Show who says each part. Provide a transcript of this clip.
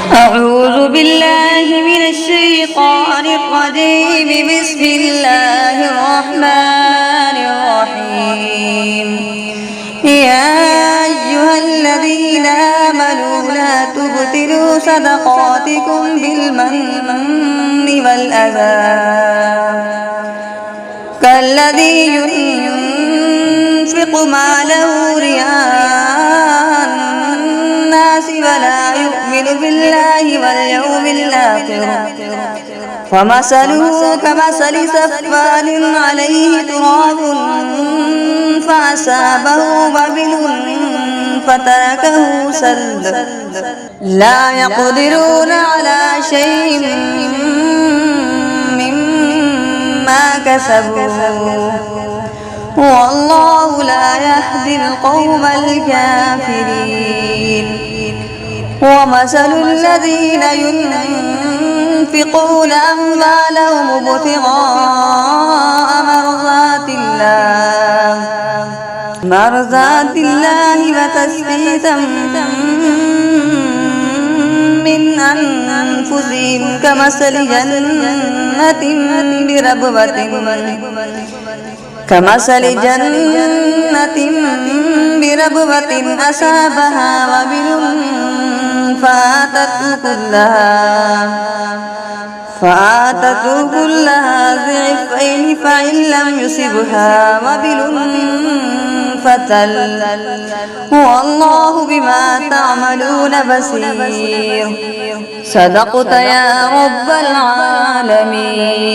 Speaker 1: أعوذ بالله من الشيطان الرجيم. بسم الله الرحمن الرحيم. يا أيها الذين آمنوا لا تبطلوا صدقاتكم بالمن والأذى كالذي ينفق ماله رئاء الناس ولا يؤمن بالله واليوم الآخر فمثله كمثل صفوان عليه تراب فأصابه وبل فتركه سلدا لا يقدرون على شيء مما كسبوا والله لا يهدي القوم الكافرين. ومثل الذين ينفقون أموالهم ابتغاء مرضات الله وتثبيتا من أنفسهم كمثل جنة بربوة أصابها وبل فآتت كلها ضعفين فإن لم يصبها وبل فتل والله بما تعملون بصير. صدقت يا رب العالمين.